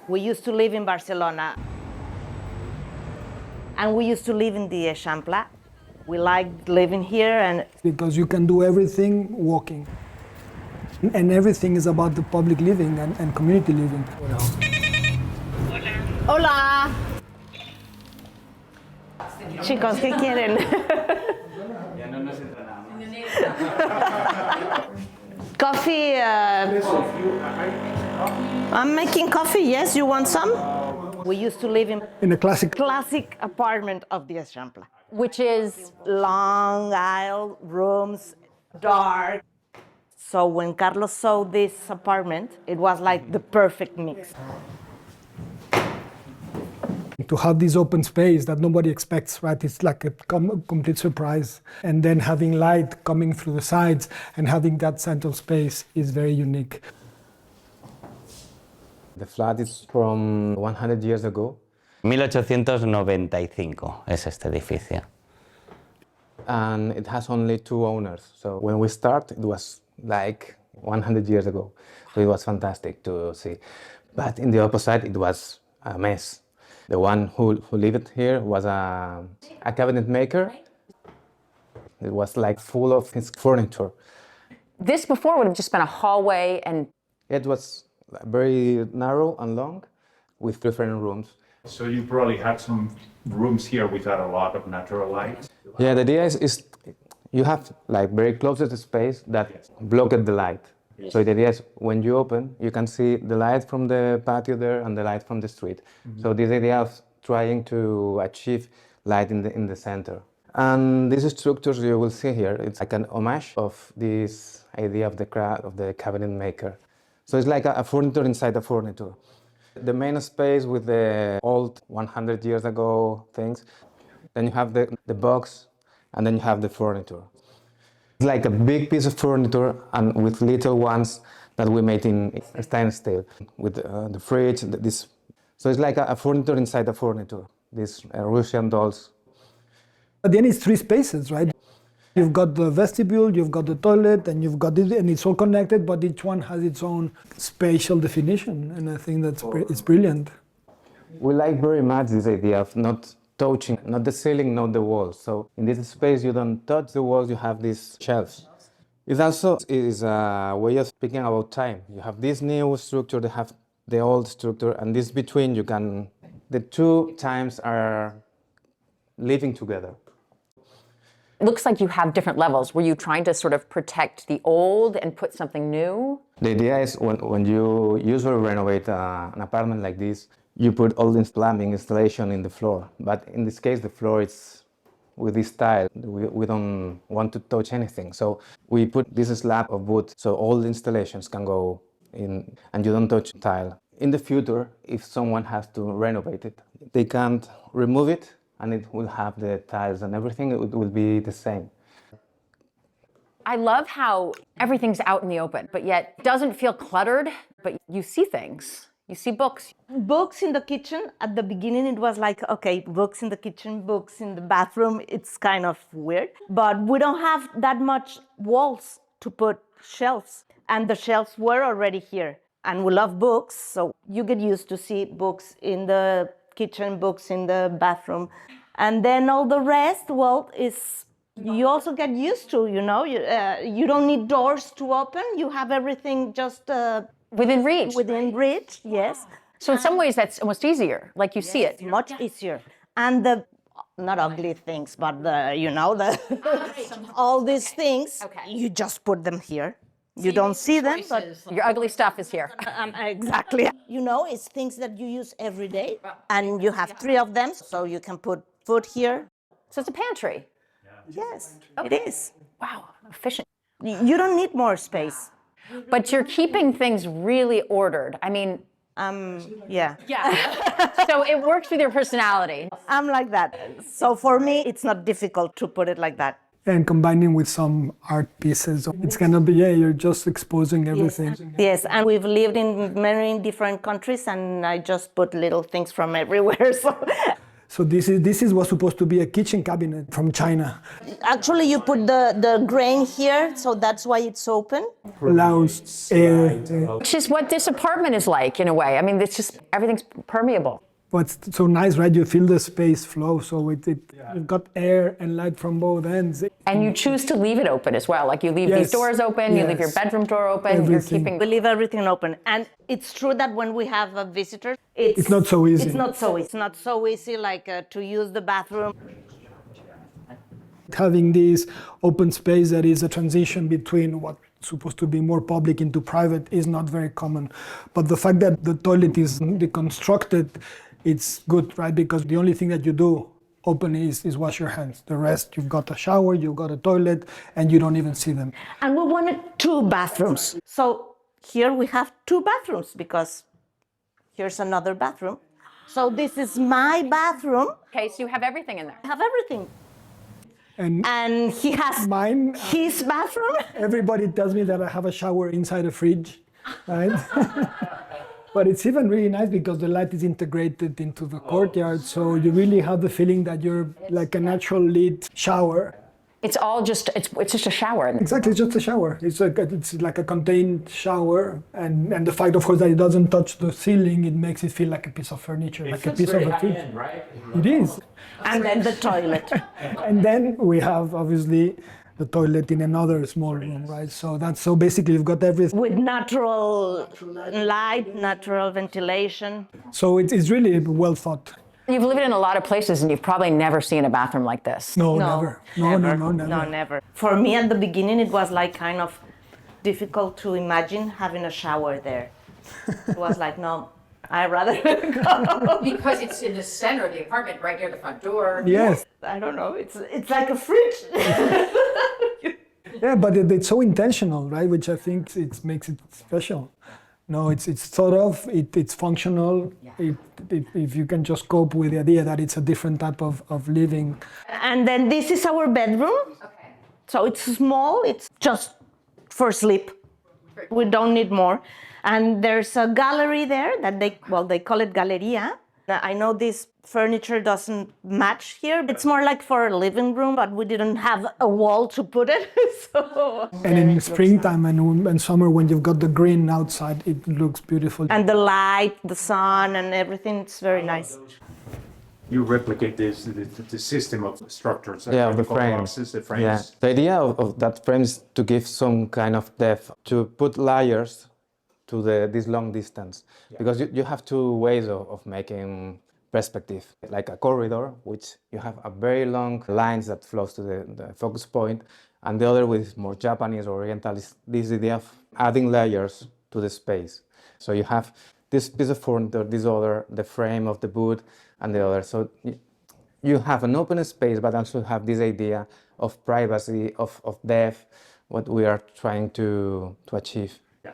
We used to live in Barcelona. And we used to live in the Eixample. We liked living here and because you can do everything walking. And everything is about the public living and community living. Hola. Chicos, ¿qué quieren? Ya no nos entrenamos. Coffee. I'm making coffee. Yes, you want some? We used to live in a classic apartment of the Eixample. Which is Long aisle rooms, dark. So when Carlos saw this apartment, it was like the perfect mix. to have this open space that nobody expects, right? It's like a complete surprise. And then having light coming through the sides and having that central space is very unique. The flat is from 100 years ago. 1895 es este edificio. And it has only 2 owners. So when we start, it was like 100 years ago. So it was fantastic to see. But in the opposite, it was a mess. The one who lived here was a cabinetmaker. It was like full of his furniture. This before would have just been a hallway and... It was very narrow and long with different rooms. So you probably had some rooms here without a lot of natural light? Yeah, the idea is you have like very close to the space that blocked the light. Yes. So the idea is when you open, you can see the light from the patio there and the light from the street. Mm-hmm. So this idea of trying to achieve light in the center. And these structures you will see here, it's like an homage of this idea of the cabinet maker. So it's like a furniture inside a furniture. The main space with the old 100 years ago things, then you have the box, and then you have the furniture. It's like a big piece of furniture and with little ones that we made in stainless steel, with the fridge, this. So it's like a furniture inside a furniture, these Russian dolls. At the end, it's 3 spaces, right? You've got the vestibule, you've got the toilet, and you've got it, and it's all connected, but each one has its own spatial definition, and I think it's brilliant. We like very much this idea of not touching, not the ceiling, not the walls. So in this space, you don't touch the walls, you have these shelves. It also is a way of speaking about time. You have this new structure, they have the old structure, and this between the 2 times are living together. It looks like you have different levels. Were you trying to sort of protect the old and put something new? The idea is when you usually renovate an apartment like this, you put all this plumbing installation in the floor. But in this case, the floor is with this tile. We don't want to touch anything. So we put this slab of wood so all the installations can go in and you don't touch tile. In the future, if someone has to renovate it, they can't remove it and it will have the tiles and everything, it will be the same. I love how everything's out in the open, but yet it doesn't feel cluttered, but you see things. You see books. Books in the kitchen. At the beginning, it was like, okay, books in the kitchen, books in the bathroom. It's kind of weird. But we don't have that much walls to put shelves. And the shelves were already here. And we love books, so you get used to see books in the kitchen, books in the bathroom. And then all the rest, well, you also get used to, you know. You don't need doors to open. You have everything just... within reach. Within reach, yes. So in some ways that's almost easier, like you see it. Much easier. And not ugly things, but all these things, you just put them here. You don't see them, but... Your ugly stuff is here. Exactly. You know, it's things that you use every day, and you have 3 of them, so you can put food here. So it's a pantry. Yes, okay. It is. Wow, efficient. You don't need more space. But you're keeping things really ordered. I mean... Yeah. So it works with your personality. I'm like that. So for me, it's not difficult to put it like that. And combining with some art pieces, it's gonna be, you're just exposing everything. Yes, and we've lived in many different countries, and I just put little things from everywhere. So this was supposed to be a kitchen cabinet from China. Actually, you put the grain here, so that's why it's open. Allows air. Which is what this apartment is like in a way. I mean, it's just, everything's permeable. What's so nice, right? You feel the space flow, so you've got air and light from both ends. And you choose to leave it open as well. Like you leave these Yes, doors open, you leave your yes. bedroom door open, you're Everything. keeping... We leave everything open. And it's true that when we have a visitor, It's not so easy. It's not so easy like to use the bathroom. Having this open space that is a transition between what's supposed to be more public into private is not very common. But the fact that the toilet is deconstructed, it's good, right? Because the only thing that you do open is wash your hands. The rest, you've got a shower, you've got a toilet, and you don't even see them. And we wanted 2 bathrooms. So here we have 2 bathrooms because here's another bathroom. So this is my bathroom. Okay, so you have everything in there. I have everything. And He has mine, his bathroom. everybody tells me that I have a shower inside a fridge, right? But it's even really nice because the light is integrated into the courtyard, so you really have the feeling that you're like a natural lit shower. It's all just, it's just a shower. Exactly, it's just a shower. It's like a contained shower, and the fact, of course, that it doesn't touch the ceiling, it makes it feel like a piece of furniture, like a piece of a fridge. right? It is. And then the toilet. And then we have obviously the toilet in another small room, right? So basically you've got everything. With natural light, natural ventilation. So it's really well thought. You've lived in a lot of places and you've probably never seen a bathroom like this. No, never. No, never. No, never. For me at the beginning, it was like kind of difficult to imagine having a shower there. It was like, no, I'd rather go. Because it's in the center of the apartment, right near the front door. Yes. I don't know, it's like a fridge. Yeah, but it's so intentional, right? Which I think it makes it special. No, it's thought of, it's functional. If you can just cope with the idea that it's a different type of living. And then this is our bedroom. Okay. So it's small, it's just for sleep. We don't need more. And there's a gallery there that they call it Galleria. I know this furniture doesn't match here. It's more like for a living room, but we didn't have a wall to put it. So. And in springtime and summer, when you've got the green outside, it looks beautiful. And the light, the sun, and everything, it's very nice. You replicate the system of structures. Yeah, of the vertical frames. boxes, the frames. Yeah. The idea of that frame is to give some kind of depth, to put layers to this long distance. Because you have 2 ways of making perspective, like a corridor, which you have a very long lines that flows to the focus point, and the other with more Japanese or Oriental is this idea of adding layers to the space. So you have this piece of furniture, this other, the frame of the wood, and the other. So you have an open space, but also have this idea of privacy, of depth, what we are trying to achieve. Yeah.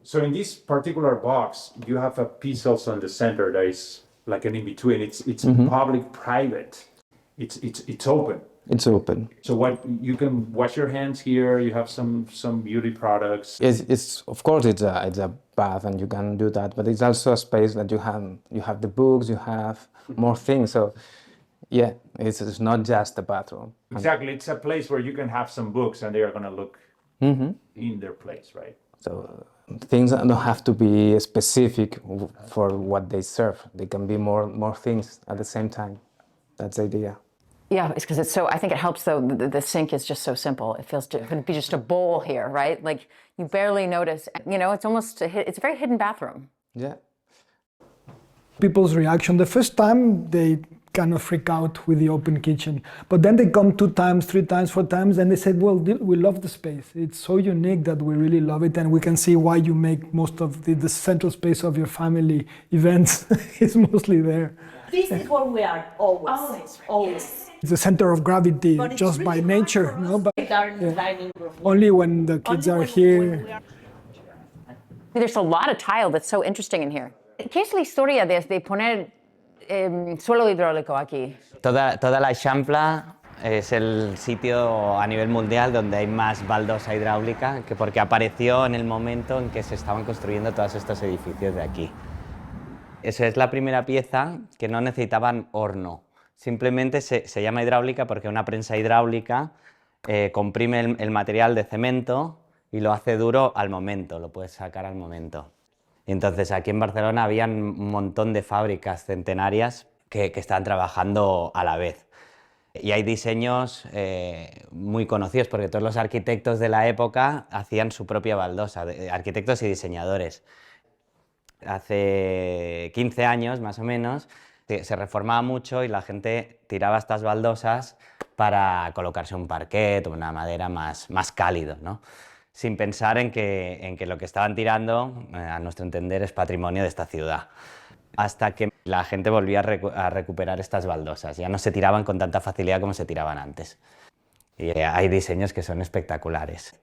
So in this particular box, you have a piece also in the center that is like an in-between. It's public-private. It's open. It's open. So what you can wash your hands here. You have some beauty products. It's of course it's a bath and you can do that, but it's also a space that you have the books, you have more things. So yeah, it's not just a bathroom. Exactly, it's a place where you can have some books and they are going to look in their place, right? So things don't have to be specific for what they serve. They can be more things at the same time. That's the idea. Yeah, it's because it's so, I think it helps though, the sink is just so simple. It feels, it could be just a bowl here, right? Like you barely notice, you know, it's almost, it's a very hidden bathroom. Yeah. People's reaction, the first time they kind of freak out with the open kitchen, but then they come 2 times, 3 times, 4 times, and they said, well, we love the space. It's so unique that we really love it, and we can see why you make most of the central space of your family events is mostly there. This is where we are always. Always. It's the center of gravity But it's just really by nature, you know, but Our dining room. only when the kids are here. There's a lot of tile that's so interesting in here. ¿Qué es la historia de poner suelo hidráulico aquí? Toda la Eixample es el sitio a nivel mundial donde hay más baldosa hidráulica, porque apareció en el momento en que se estaban construyendo todos estos edificios de aquí. Esa es la primera pieza que no necesitaban horno. Simplemente se llama hidráulica porque una prensa hidráulica comprime el material de cemento y lo hace duro al momento, lo puedes sacar al momento. Y entonces aquí en Barcelona había un montón de fábricas centenarias que estaban trabajando a la vez. Y hay diseños muy conocidos porque todos los arquitectos de la época hacían su propia baldosa, arquitectos y diseñadores. Hace 15 años, más o menos, se reformaba mucho y la gente tiraba estas baldosas para colocarse un parquet o una madera más cálido, ¿no? Sin pensar en que lo que estaban tirando, a nuestro entender, es patrimonio de esta ciudad. Hasta que la gente volvía a recuperar estas baldosas. Ya no se tiraban con tanta facilidad como se tiraban antes. Y hay diseños que son espectaculares.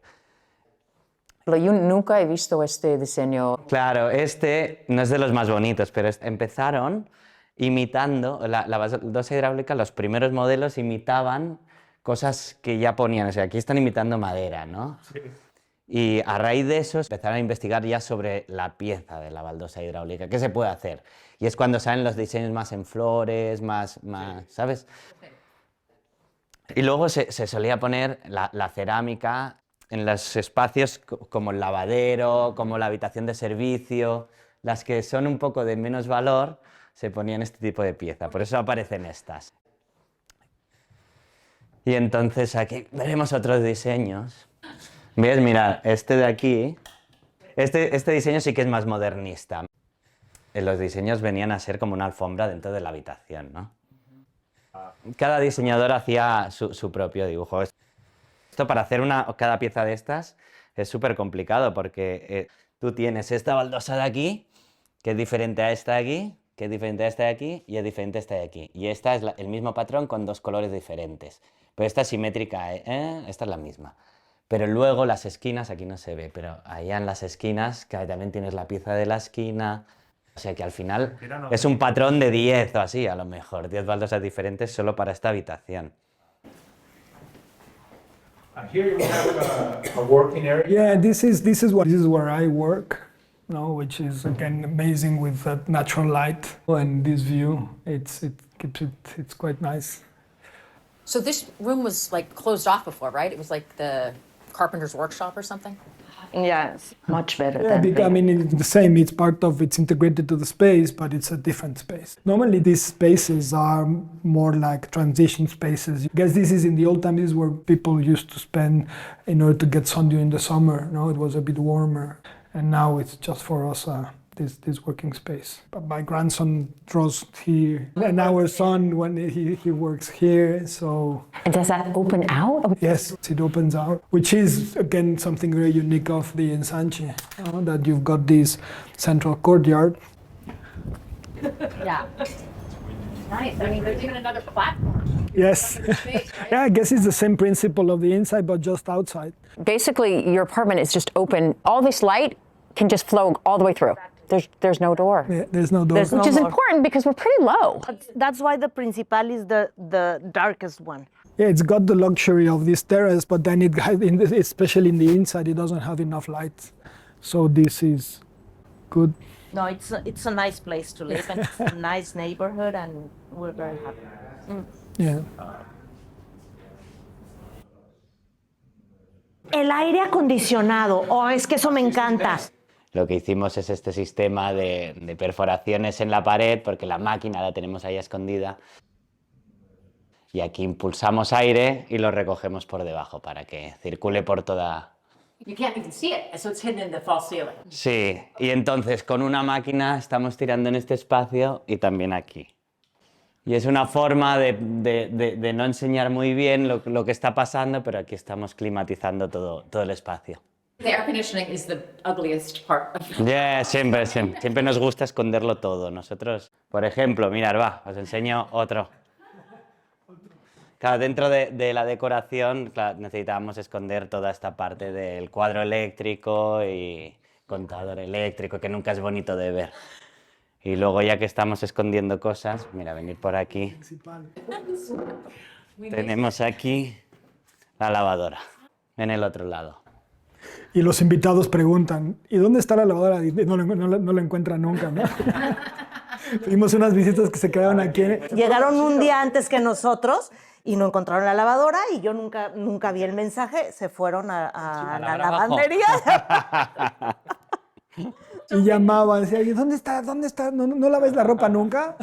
Yo nunca he visto este diseño. Claro, este no es de los más bonitos, pero empezaron imitando, la baldosa hidráulica, los primeros modelos imitaban cosas que ya ponían, o sea, aquí están imitando madera, ¿no? Sí. Y a raíz de eso empezaron a investigar ya sobre la pieza de la baldosa hidráulica, qué se puede hacer. Y es cuando salen los diseños más en flores, más ¿sabes? Y luego se solía poner la cerámica en los espacios como el lavadero, como la habitación de servicio, las que son un poco de menos valor, se ponían este tipo de pieza, por eso aparecen estas. Y entonces aquí veremos otros diseños. ¿Ves? Mirad, este de aquí, este diseño sí que es más modernista. Los diseños venían a ser como una alfombra dentro de la habitación, ¿no? Cada diseñador hacía su propio dibujo. Esto para hacer cada pieza de estas es súper complicado porque tú tienes esta baldosa de aquí, que es diferente a esta de aquí, que es diferente a esta de aquí y es diferente a esta de aquí. Y esta es el mismo patrón con dos colores diferentes. Pero esta es simétrica, esta es la misma. Pero luego las esquinas, aquí no se ve, pero allá en las esquinas, que también tienes la pieza de la esquina. O sea que al final es un patrón de 10 o así, a lo mejor, 10 baldosas diferentes solo para esta habitación. And here we have a working area. Yeah, this is where I work, no, which is again amazing with that natural light and this view. It's quite nice. So this room was like closed off before, right? It was like the carpenter's workshop or something? Yes, much better Yeah, than I mean, it's the same. It's integrated to the space, but it's a different space. Normally, these spaces are more like transition spaces. I guess this is in the old times. This is where people used to spend in order to get sun during the summer. No, it was a bit warmer, and now it's just for us. This working space. But my grandson draws here, and our son when he works here. So And does that open out? yes, it opens out, which is again something very unique of the ensanche, that you've got this central courtyard. Yeah. Nice. I mean, there's even another platform. Yes. Yeah, I guess it's the same principle of the inside, but just outside. Basically, your apartment is just open. All this light can just flow all the way through. There's no door. Yeah, there's no door. There's no Which is door. important because we're pretty low. That's why the Principal is the darkest one. Yeah, it's got the luxury of this terrace, but then especially in the inside, it doesn't have enough light. So this is good. No, it's a nice place to live and it's a nice neighborhood and we're very happy. Yeah. El aire acondicionado, es que eso me encanta. Lo que hicimos es este sistema de perforaciones en la pared, porque la máquina la tenemos ahí escondida. Y aquí impulsamos aire y lo recogemos por debajo para que circule por toda... You can't even see it, so it's hidden in the false ceiling. Sí, y entonces con una máquina estamos tirando en este espacio y también aquí. Y es una forma de no enseñar muy bien lo que está pasando, pero aquí estamos climatizando todo el espacio. The air conditioning is the ugliest part. Yeah, siempre nos gusta esconderlo todo. Nosotros, por ejemplo, mirad, os enseño otro. Claro, dentro de la decoración, claro, necesitábamos esconder toda esta parte del cuadro eléctrico y contador eléctrico, que nunca es bonito de ver. Y luego, ya que estamos escondiendo cosas, mira, venir por aquí. Tenemos aquí la lavadora, en el otro lado. Y los invitados preguntan, ¿y dónde está la lavadora? Y no la encuentran nunca, ¿no? Tuvimos unas visitas que se quedaron aquí. Llegaron un día antes que nosotros y no encontraron la lavadora y yo nunca vi el mensaje. Se fueron a la lavandería. Y llamaban, decían, ¿dónde está? ¿Dónde está? ¿No laves la ropa nunca?